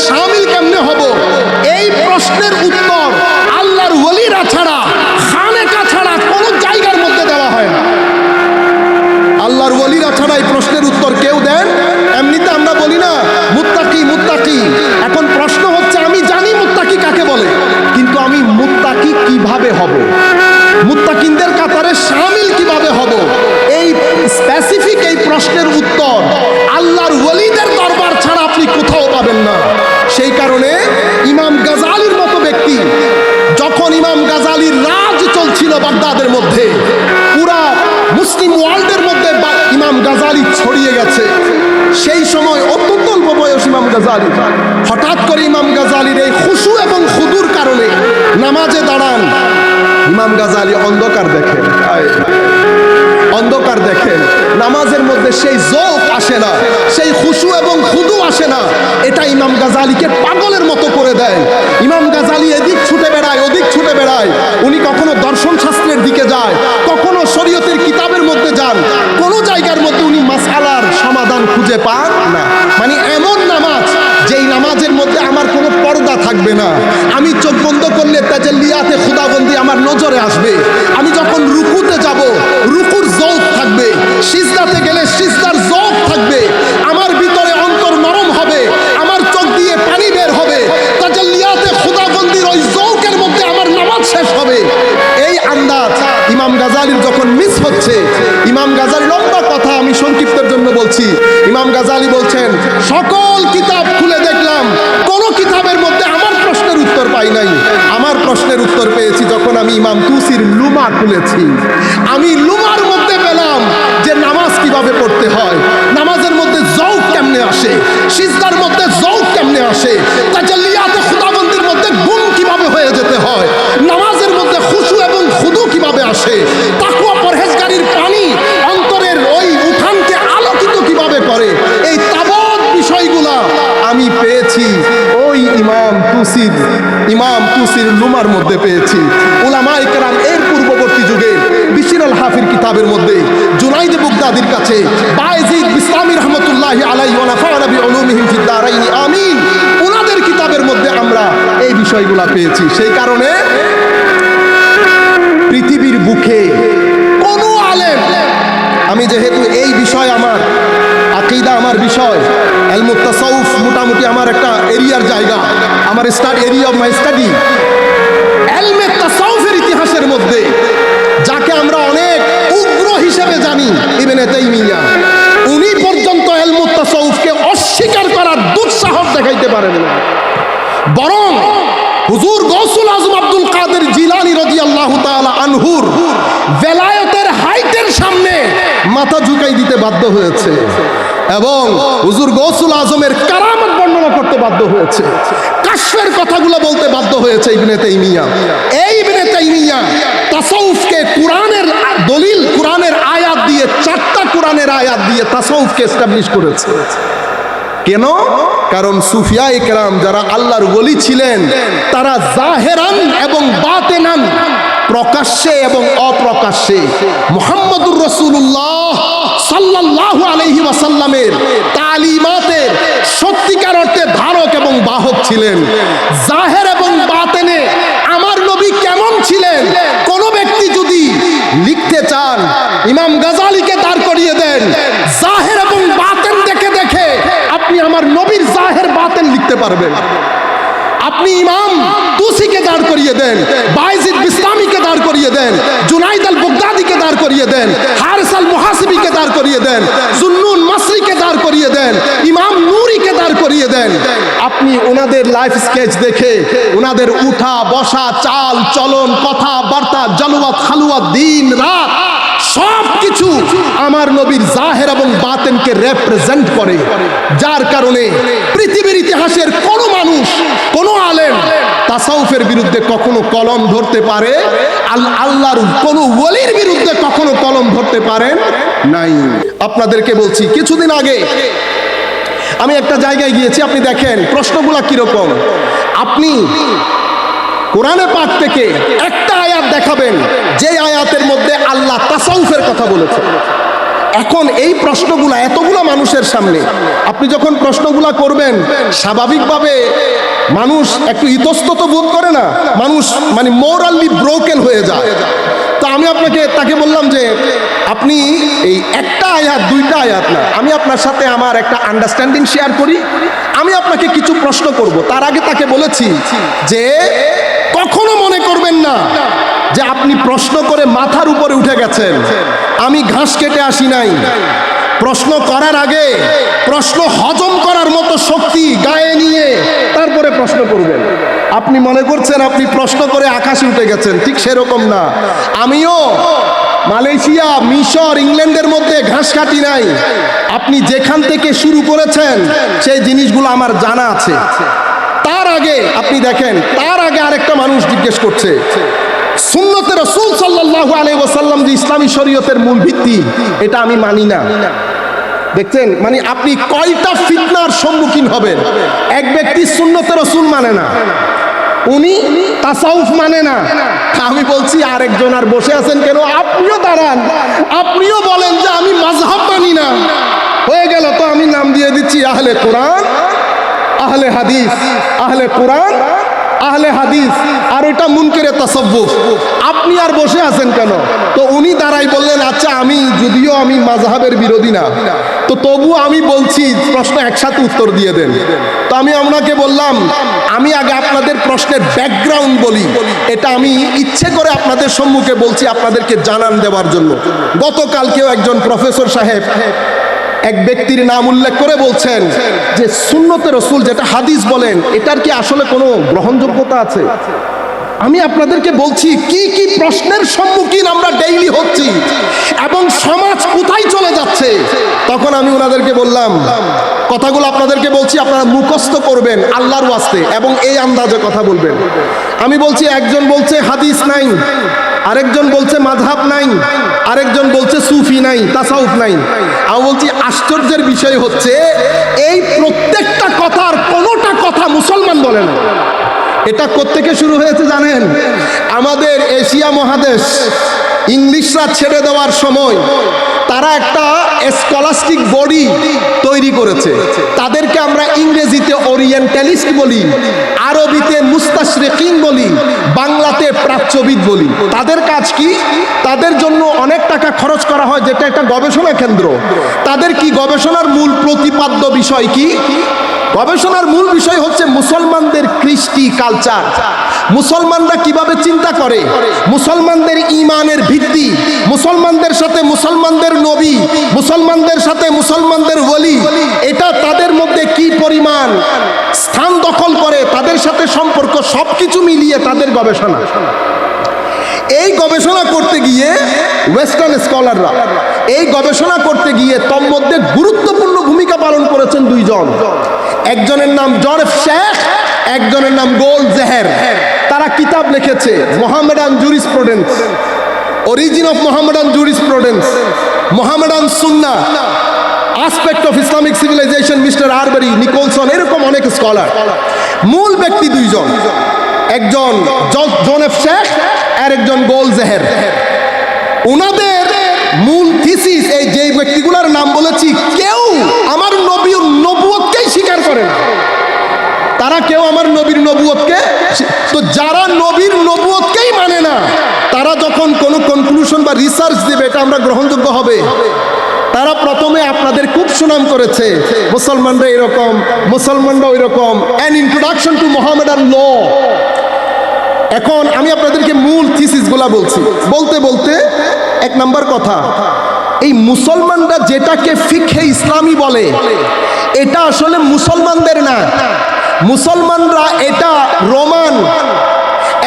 শামিল কেমনে হব, এই প্রশ্নের উত্তর আল্লাহর ওলিরা ছাড়া, খানেকা ছাড়া কোনো জায়গার মধ্যে দেওয়া হয় না। আল্লাহর ওলিরা ছাড়া এই প্রশ্নের উত্তর কেউ দেন। এমনিতে আমরা বলি না মুত্তাকি মুত্তাকি, এখন প্রশ্ন হচ্ছে আমি জানি মুত্তাকি কাকে বলে, কিন্তু আমি মুত্তাকি কিভাবে হব, মুত্তাকিনদের কাতারে শামিল কিভাবে হব, এই স্পেসিফিক এই প্রশ্নের উত্তর আল্লাহর ওলিদের দরবার ছাড়া আপনি কোথাও পাবেন না। সেই কারণে ইমাম গাজালির মতো ব্যক্তি, যখন ইমাম গাজালির রাজ চলছিল বাগদাদের মধ্যে, পুরা মুসলিম ওয়ার্ল্ডের মধ্যে ইমাম গাজালি ছড়িয়ে গেছে, সেই সময় অত্যন্ত অল্প বয়স ইমাম গাজালি, হঠাৎ করে ইমাম গাজালির এই খুশু এবং খুদুর কারণে নামাজে দাঁড়ান, ইমাম গাজালি অন্ধকার দেখেন, অন্ধকার দেখেন, নামাজের মধ্যে সেই যৌক আসে না, সেই খুশু এবং খুদু আসে না। এটা ইমাম গাজালিকে পাগলের মতো করে দেয়। ইমাম গাজালি এদিক ছুটে বেড়ায়, ওদিক ছুটে বেড়ায়, উনি কখনো দর্শন শাস্ত্রের দিকে যায়, কখনো শরীয়তের কিতাবের মধ্যে যান, কোনো জায়গার মধ্যে উনি মাসআলার সমাধান খুঁজে পান না। মানে এমন নামাজ, যেই নামাজের মধ্যে আমার কোনো পর্দা থাকবে না, আমি চোখ বন্ধ করলে তাজাল্লিয়াতে খুদাবন্দি আমার নজরে আসবে, আমি যখন রুকুতে যাব রুকুর যৌক থাকবে, সিজদাতে গেলে সিজদার যৌক থাকবে, আমার ভিতরে অন্তর নরম হবে, আমার চোখ দিয়ে পানি বের হবে, তাজাল্লিয়াতে খুদাবন্দির ওই যৌকের মধ্যে আমার নামাজ শেষ হবে। এই আন্দাজ ইমাম গাজালির যখন মিস হচ্ছে, ইমাম গাজালি, লম্বা কথা আমি সংক্ষিপ্তের জন্য বলছি, ইমাম গাজালি বলছেন সকল কিতাব খুলে দেখলাম, কোন কিতাবের মধ্যে আমার প্রশ্নের উত্তর পাই নাই। আমার প্রশ্নের উত্তর পেয়েছি যখন আমি ইমাম তুসির লুমা খুলেছি, আমি লুমার মধ্যে পেলাম যে নামাজ কিভাবে পড়তে হয়, নামাজের মধ্যে যৌক কেমনে আসে, সিজদার মধ্যে যৌক কেমনে আসে, তাজাল্লিয়াতে খুদাবন্দির মধ্যে গুম কিভাবে হয়ে যেতে হয়, নামাজের মধ্যে খুশু এবং খুদু কিভাবে আসে, তাকওয়া পরহেজগারির পানি অন্তরের ওই উঠানকে আলোকিত কিভাবে করে, এই তাবৎ বিষয়গুলা আমি পেয়েছি ওই ইমাম তুসির লুমার মধ্যে পেয়েছি। উলামায়ে কেরাম এর পূর্ববর্তী যুগে বিশির আল হাফির কিতাবের মধ্যে, জুনাইদ বাগদাদির কাছে, বায়েজিদ বিস্তামি রহমাতুল্লাহি আলাইহি ওয়া নাফা'না বিউলুমিহিম ফিদ দারাইন আমিন, ওনাদের কিতাবের মধ্যে আমরা এই বিষয়গুলা পেয়েছি। সেই কারণে পৃথিবীর বুকে কোন আলেম, আমি যেহেতু এই বিষয় আমার আকীদা, আমার বিষয় ইলমুত তাসাউফ, মোটামুটি আমার একটা এরিয়ার জায়গা, আমার study area of my study, ইলমে তাসাউফের ইতিহাসের মধ্যে যাকে আমরা অনেক উগ্র হিসেবে জানি, ইবনে তাইমিয়া, উনি পর্যন্ত ইলমুত তাসাউফকে অস্বীকার করার দুঃসাহস দেখাইতে পারেন না। বরং হুজুর গৌসুল আজম আব্দুল কাদের জিলানী রাদিয়াল্লাহু তাআলা আনহুর ভেলায়েতের হাইটের সামনে মাথা ঝুঁকাই দিতে বাধ্য হয়েছে এবং হুজুর গৌসুল আজমের কারামত বর্ণনা করতে বাধ্য হয়েছে, কাশফের কথাগুলো বলতে বাধ্য হয়েছে ইবনে তাইমিয়া। এই ইবনে তাইমিয়া তাসাউফকে কোরআনের দলিল, কোরআনের আয়াত দিয়ে, 4টা কোরআনের আয়াত দিয়ে তাসাউফকে এস্টাবলিশ করেছে। কেন? কারণ সুফিয়ায়ে কেরাম যারা আল্লাহর ওলি ছিলেন, তারা জাহেরান এবং বাতেনান, প্রকাশ্যে এবং অপ্রকাশ্যে মুহাম্মদুর রাসূলুল্লাহ সাল্লাল্লাহু আলাইহি ওয়াসাল্লামের তালিমাতের সত্যিকার অর্থে ধারক এবং বাহক ছিলেন। জাহের এবং বাতেনে আমার নবী কেমন ছিলেন, কোন ব্যক্তি যদি লিখতে চান, ইমাম গাজালিকে দাঁড় করিয়ে দেন, জাহের এবং বাতেন দেখে দেখে আপনি আমার নবীর জাহের বাতেন লিখতে পারবেন। আপনি ইমাম তুসিকে দাঁড় করিয়ে দেন, বায়েজিদ বিস্তামিকে দাঁড় করিয়ে দেন, জুনাইদ আল বাগদাদিকে দাঁড় করিয়ে দেন, হারিস আল মুহাসিবিকে দাঁড় করিয়ে দেন, জুন্নুন মাসরিকে দাঁড় করিয়ে দেন, ইমাম নূরিকে দাঁড় করিয়ে দেন, আপনি ওনাদের লাইফ স্কেচ দেখে ওনাদের উঠা বসা, চাল চলন, কথা বার্তা, জালওয়াত খালওয়াত, দিন রাত সব কিছু আমার নবীর জাহের এবং বাতেনকে রিপ্রেজেন্ট করে। যার কারণে পৃথিবীর ইতিহাসের কোন মানুষ, কোন আলেম তাসাউফের বিরুদ্ধে কখনো কলম ধরতে পারে, আল্লাহর কোন ওলির বিরুদ্ধে কখনো কলম ধরতে পারেন নাই। আপনাদেরকে বলছি, কিছুদিন আগে আমি একটা জায়গায় গিয়েছি, আপনি দেখেন প্রশ্নগুলা কিরকম। আপনি কোরআনে পাক থেকে একটা আয়াত দেখাবেন যে আয়াতের মধ্যে আল্লাহ তাসাউফের কথা বলেছেন, এখন এই প্রশ্নগুলা এতগুলা মানুষের সামনে আপনি যখন প্রশ্নগুলা করবেন, স্বাভাবিকভাবে মানুষ একটু ইতস্তত বোধ করে না, মানুষ মানে মোরালি ব্রোকেন হয়ে যায়। তো আমি তাকে বললাম যে আপনি এই একটা আয়াত দুইটা আয়াত না, আমি আপনার সাথে আমার একটা আন্ডারস্ট্যান্ডিং শেয়ার করি, আমি আপনাকে কিছু প্রশ্ন করব। তার আগে তাকে বলেছি যে কখনো মনে করবেন না যে আপনি প্রশ্ন করে মাথার উপরে উঠে গেছেন। আমি ঘাস কেটে আসি নাই। প্রশ্ন করার আগে প্রশ্ন হজম করার মতো শক্তি গায়ে নিয়ে তারপরে প্রশ্ন করবেন। আপনি মনে করছেন আপনি প্রশ্ন করে আকাশে উঠে গেছেন, ঠিক সেরকম না। আমিও মালয়েশিয়া, মিশর, ইংল্যান্ডের মধ্যে ঘাস কাটি নাই। আপনি যেখান থেকে শুরু করেছেন সেই জিনিসগুলো আমার জানা আছে। তার আগে আপনি দেখেন, তার আগে আরেকটা মানুষ জিজ্ঞেস করছে সুন্নতে রাসূল সাল্লাল্লাহু আলাইহি ওয়াসাল্লাম যে ইসলামী শরীয়তের মূল ভিত্তি, এটা আমি মানি না। দেখছেন, মানে আপনি কয়টা ফিতনার সম্মুখীন হবেন। এক ব্যক্তি সুন্নতে রাসূল মানে না, উনি তাসাউফ মানে না। আমি বলছি আরেকজন আর বসে আছেন কেন? আপনিও দাঁড়ান, আপনিও বলেন যে আমি মাযহাব মানি না। হয়ে গেল তো, আমি নাম দিয়ে দিচ্ছি আহলে কোরআন, আহলে হাদিস, আহলে কোরআন, আহলে হাদিস, আর ওইটা মুনকিরে তাসাব্বুফ। আপনি আর বসে আছেন কেন? তো উনি দাঁড়াই বললেন, আচ্ছা আমি যদিও আমি মাযহাবের বিরোধী না, তো তবু আমি বলছি প্রশ্ন একসাথে উত্তর দিয়ে দেন। তো আমি আপনাকে বললাম, আমি আগে আপনাদের প্রশ্নের ব্যাকগ্রাউন্ড বলি, এটা আমি ইচ্ছে করে আপনাদের সম্মুখে বলছি আপনাদেরকে জানান দেওয়ার জন্য। গতকালকেও একজন প্রফেসর সাহেব এক ব্যক্তির নাম উল্লেখ করে বলছেন যে সুন্নতে রাসূল যেটা হাদিস বলেন, এটার কি আসলে কোনো গ্রহণযোগ্যতা আছে? আমি আপনাদেরকে বলছি কি কি প্রশ্নের সম্মুখীন আমরা ডেইলি হচ্ছি এবং সমাজ কোথায় চলে যাচ্ছে। তখন আমি ওনাদেরকে বললাম, কথাগুলো আপনাদেরকে বলছি, আপনারা মুখস্থ করবেন আল্লাহর ওয়াস্তে এবং এই আন্দাজে কথা বলবেন। আমি বলছি, একজন বলছে হাদিস নাই, আরেকজন বলছে মাযহাব নাই, আরেকজন বলছে সুফি নাই, তাসাউফ নাই। আমি বলছি আশ্চর্যের বিষয় হচ্ছে এই প্রত্যেকটা কথার কোনোটা কথা মুসলমান বলে না। এটা কোত্থেকে শুরু হয়েছে জানেন? আমাদের এশিয়া মহাদেশ ইংলিশরা ছেড়ে দেওয়ার সময় তারা একটা স্কলাস্টিক বডি তৈরি করেছে। তাদেরকে আমরা ইংরেজিতে ওরিয়েন্টালিস্ট বলি, আরবিতে মুস্তাশরিকিন বলি, বাংলাতে প্রাচ্যবিদ বলি। তাদের কাজ কি? তাদের জন্য অনেক টাকা খরচ করা হয়, যেটা একটা গবেষণা কেন্দ্র। তাদের কি গবেষণার মূল প্রতিপাদ্য বিষয় কি? গবেষণার মূল বিষয় হচ্ছে মুসলমানদের কৃষ্টি কালচার, মুসলমানরা কিভাবে চিন্তা করে, মুসলমানদের ঈমানের ভিত্তি, মুসলমানদের সাথে মুসলমানদের নবী, মুসলমানদের সাথে মুসলমানদের ওলি, এটা তাদের মধ্যে কি পরিমাণ স্থান দখল করে, তাদের সাথে সম্পর্ক, সবকিছু মিলিয়ে তাদের গবেষণা। এই গবেষণা করতে গিয়ে ওয়েস্টার্ন স্কলাররা এই গবেষণা করতে গিয়ে তন্মধ্যে গুরুত্বপূর্ণ ভূমিকা পালন করেছেন দুইজন। একজনের নাম জন এফ শেখ, একজনের নাম গোল্ডজেহের। তারা কিতাব লিখেছে Mohammedan jurisprudence, origin of Mohammedan jurisprudence, Mohammedan সুন্নাহ, aspect of Islamic civilisation, mister Arberry, Nicholson, এরকম অনেক স্কলার। মূল ব্যক্তি দুইজন, একজন জন এফ শেখ আর একজন গোল্ডজেহের। ওনাদের মূল থিসিস, এই যে ব্যক্তিগুলোর নাম বলেছি, কেউ আমার নবীর নবুয়তকেই স্বীকার করে না। তারা কেউ আমার নবীর নবুয়তকে, তো যারা নবীর নবুয়তকেই মানে না, তারা যখন কোনো কনক্লুশন বা রিসার্চ দেবে এটা আমরা গ্রহণযোগ্য হবে। তারা প্রথমে আপনাদের খুব সুনাম করেছে, মুসলমানরা এরকম, মুসলমানরা ওই রকম, অ্যান ইন্ট্রোডাকশন টু মোহামেডান ল। এখন আমি আপনাদেরকে মূল থিসিসগুলা বলছি। বলতে বলতে এক নাম্বার কথা, এই মুসলমানরা যেটাকে ফিকহে ইসলামী বলে, এটা আসলে মুসলমানদের না। মুসলমানরা এটা রোমান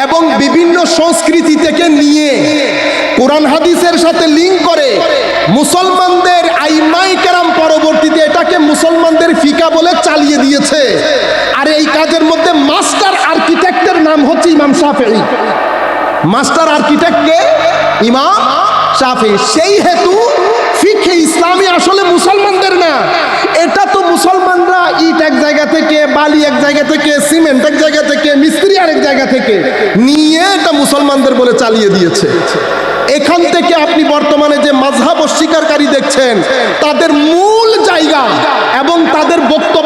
এবং বিভিন্ন সংস্কৃতি থেকে নিয়ে কোরআন হাদিসের সাথে লিঙ্ক করে মুসলমানদের আইমায়ে কেরাম পরবর্তীতে এটাকে মুসলমানদের ফিকা বলে চালিয়ে দিয়েছে। আর এই কাজের মধ্যে মাস্টার আর্কিটেক্টের নাম হচ্ছে ইমাম শাফেঈ। মাস্টার আর্কিটেক্টকে ইমাম শাফেঈ। সেই হেতু ফিকহে ইসলামী আসলে মুসলমানদের না, এটা তো মুসলমানরা ইট এক জায়গা থেকে, বালি এক জায়গা থেকে, সিমেন্ট এক জায়গা থেকে, মিস্ত্রি আরেক জায়গা থেকে নিয়ে এটা মুসলমানদের বলে চালিয়ে দিয়েছে। এখান থেকে আপনি বর্তমানে যে মাযহাব অস্বীকারী দেখছেন তাদের মূল জায়গা এবং তাদের বক্তব্য